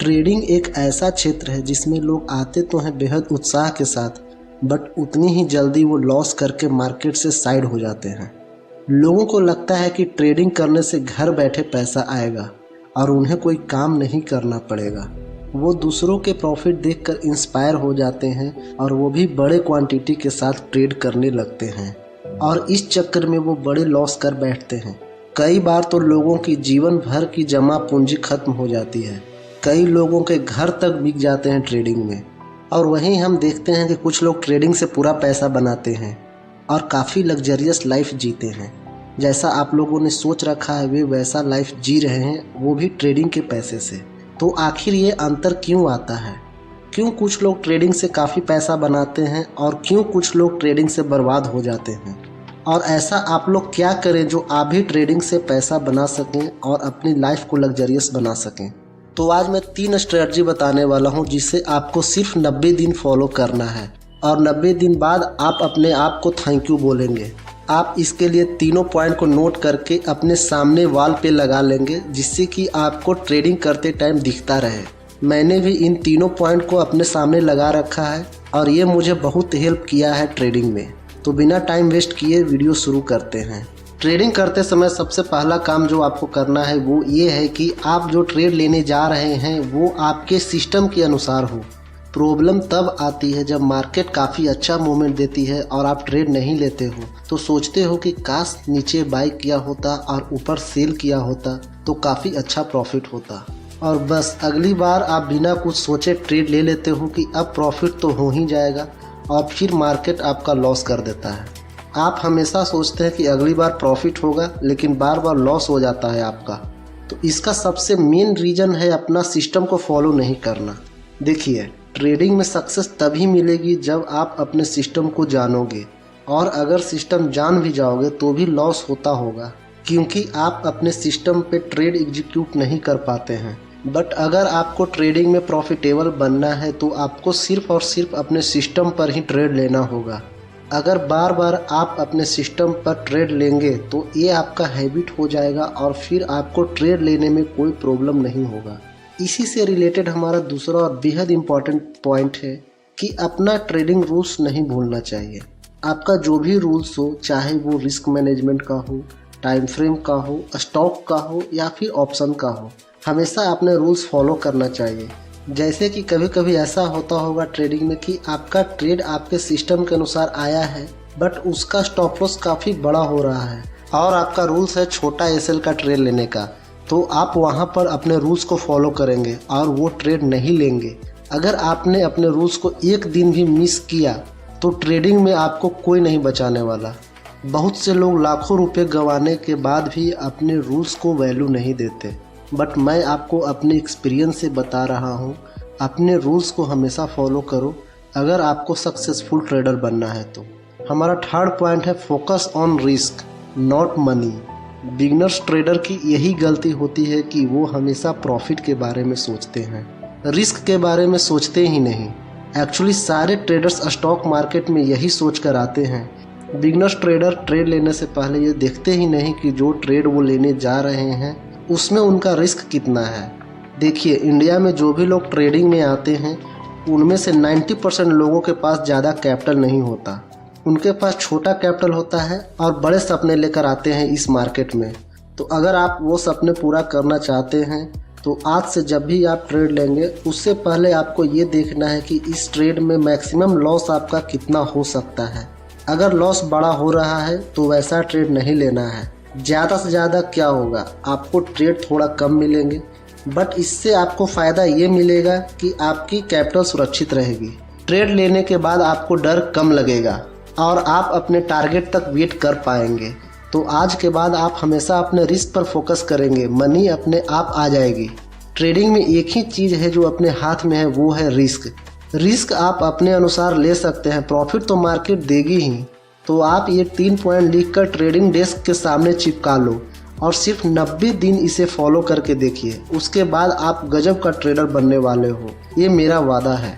Trading एक ऐसा क्षेत्र है जिसमें लोग आते तो हैं बेहद उत्साह के साथ, बट उतनी ही जल्दी वो लॉस करके मार्केट से साइड हो जाते हैं। लोगों को लगता है कि ट्रेडिंग करने से घर बैठे पैसा आएगा और उन्हें कोई काम नहीं करना पड़ेगा। वो दूसरों के प्रॉफिट देखकर इंस्पायर हो जाते हैं और वो भी बड़े क्वांटिटी के साथ ट्रेड करने लगते हैं और इस चक्कर में वो बड़े लॉस कर बैठते हैं। कई बार तो लोगों की जीवन भर की जमा पूंजी खत्म हो जाती है। कई लोगों के घर तक बिक जाते हैं ट्रेडिंग में। और वहीं हम देखते हैं कि कुछ लोग ट्रेडिंग से पूरा पैसा बनाते हैं और काफ़ी लग्जरियस लाइफ जीते हैं। जैसा आप लोगों ने सोच रखा है वे वैसा लाइफ जी रहे हैं, वो भी ट्रेडिंग के पैसे से। तो आखिर ये अंतर क्यों आता है? क्यों कुछ लोग ट्रेडिंग से काफ़ी पैसा बनाते हैं और क्यों कुछ लोग ट्रेडिंग से बर्बाद हो जाते हैं? और ऐसा आप लोग क्या करें जो आप भी ट्रेडिंग से पैसा बना सकें और अपनी लाइफ को लग्जरियस बना सकें? तो आज मैं 3 स्ट्रेटजी बताने वाला हूं जिसे आपको सिर्फ 90 दिन फॉलो करना है और 90 दिन बाद आप अपने आप को थैंक यू बोलेंगे। आप इसके लिए तीनों पॉइंट को नोट करके अपने सामने वॉल पे लगा लेंगे, जिससे कि आपको ट्रेडिंग करते टाइम दिखता रहे। मैंने भी इन तीनों पॉइंट को अपने सामने लगा रखा है और ये मुझे बहुत हेल्प किया है ट्रेडिंग में। तो बिना टाइम वेस्ट किए वीडियो शुरू करते हैं। ट्रेडिंग करते समय सबसे पहला काम जो आपको करना है वो ये है कि आप जो ट्रेड लेने जा रहे हैं वो आपके सिस्टम के अनुसार हो। प्रॉब्लम तब आती है जब मार्केट काफ़ी अच्छा मूवमेंट देती है और आप ट्रेड नहीं लेते हो, तो सोचते हो कि काश नीचे बाई किया होता और ऊपर सेल किया होता तो काफ़ी अच्छा प्रॉफिट होता। और बस अगली बार आप बिना कुछ सोचे ट्रेड ले लेते हो कि अब प्रॉफिट तो हो ही जाएगा और फिर मार्केट आपका लॉस कर देता है। आप हमेशा सोचते हैं कि अगली बार प्रॉफिट होगा, लेकिन बार बार लॉस हो जाता है आपका। तो इसका सबसे मेन रीज़न है अपना सिस्टम को फॉलो नहीं करना। देखिए, ट्रेडिंग में सक्सेस तभी मिलेगी जब आप अपने सिस्टम को जानोगे, और अगर सिस्टम जान भी जाओगे तो भी लॉस होता होगा, क्योंकि आप अपने सिस्टम पे ट्रेड एग्जीक्यूट नहीं कर पाते हैं। बट अगर आपको ट्रेडिंग में प्रॉफिटेबल बनना है तो आपको सिर्फ और सिर्फ अपने सिस्टम पर ही ट्रेड लेना होगा। अगर बार बार आप अपने सिस्टम पर ट्रेड लेंगे तो ये आपका हैबिट हो जाएगा और फिर आपको ट्रेड लेने में कोई प्रॉब्लम नहीं होगा। इसी से रिलेटेड हमारा दूसरा और बेहद इम्पॉर्टेंट पॉइंट है कि अपना ट्रेडिंग रूल्स नहीं भूलना चाहिए। आपका जो भी रूल्स हो, चाहे वो रिस्क मैनेजमेंट का हो, टाइम फ्रेम का हो, स्टॉक का हो या फिर ऑप्शन का हो, हमेशा अपने रूल्स फॉलो करना चाहिए। जैसे कि कभी कभी ऐसा होता होगा ट्रेडिंग में कि आपका ट्रेड आपके सिस्टम के अनुसार आया है, बट उसका स्टॉप लॉस काफ़ी बड़ा हो रहा है और आपका रूल्स है छोटा एसएल का ट्रेड लेने का, तो आप वहां पर अपने रूल्स को फॉलो करेंगे और वो ट्रेड नहीं लेंगे। अगर आपने अपने रूल्स को एक दिन भी मिस किया तो ट्रेडिंग में आपको कोई नहीं बचाने वाला। बहुत से लोग लाखों रुपये गंवाने के बाद भी अपने रूल्स को वैल्यू नहीं देते, बट मैं आपको अपने एक्सपीरियंस से बता रहा हूँ, अपने रूल्स को हमेशा फॉलो करो अगर आपको सक्सेसफुल ट्रेडर बनना है तो। हमारा थर्ड पॉइंट है focus on risk not money. Beginners trader की यही गलती होती है कि वो हमेशा प्रॉफिट के बारे में सोचते हैं, रिस्क के बारे में सोचते ही नहीं। एक्चुअली सारे ट्रेडर्स स्टॉक मार्केट में यही सोच कर आते हैं। बिगिनर्स ट्रेडर ट्रेड लेने से पहले ये देखते ही नहीं कि जो ट्रेड वो लेने जा रहे हैं उसमें उनका रिस्क कितना है। देखिए, इंडिया में जो भी लोग ट्रेडिंग में आते हैं उनमें से 90% लोगों के पास ज़्यादा कैपिटल नहीं होता। उनके पास छोटा कैपिटल होता है और बड़े सपने लेकर आते हैं इस मार्केट में। तो अगर आप वो सपने पूरा करना चाहते हैं तो आज से जब भी आप ट्रेड लेंगे उससे पहले आपको ये देखना है कि इस ट्रेड में मैक्सिमम लॉस आपका कितना हो सकता है। अगर लॉस बड़ा हो रहा है तो वैसा ट्रेड नहीं लेना है। ज़्यादा से ज़्यादा क्या होगा, आपको ट्रेड थोड़ा कम मिलेंगे, बट इससे आपको फ़ायदा ये मिलेगा कि आपकी कैपिटल सुरक्षित रहेगी। ट्रेड लेने के बाद आपको डर कम लगेगा और आप अपने टारगेट तक वेट कर पाएंगे। तो आज के बाद आप हमेशा अपने रिस्क पर फोकस करेंगे, मनी अपने आप आ जाएगी। ट्रेडिंग में एक ही चीज़ है जो अपने हाथ में है, वो है रिस्क। रिस्क आप अपने अनुसार ले सकते हैं, प्रॉफिट तो मार्केट देगी ही। तो आप ये 3 पॉइंट लिखकर ट्रेडिंग डेस्क के सामने चिपका लो और सिर्फ 90 दिन इसे फॉलो करके देखिए। उसके बाद आप गजब का ट्रेडर बनने वाले हो, ये मेरा वादा है।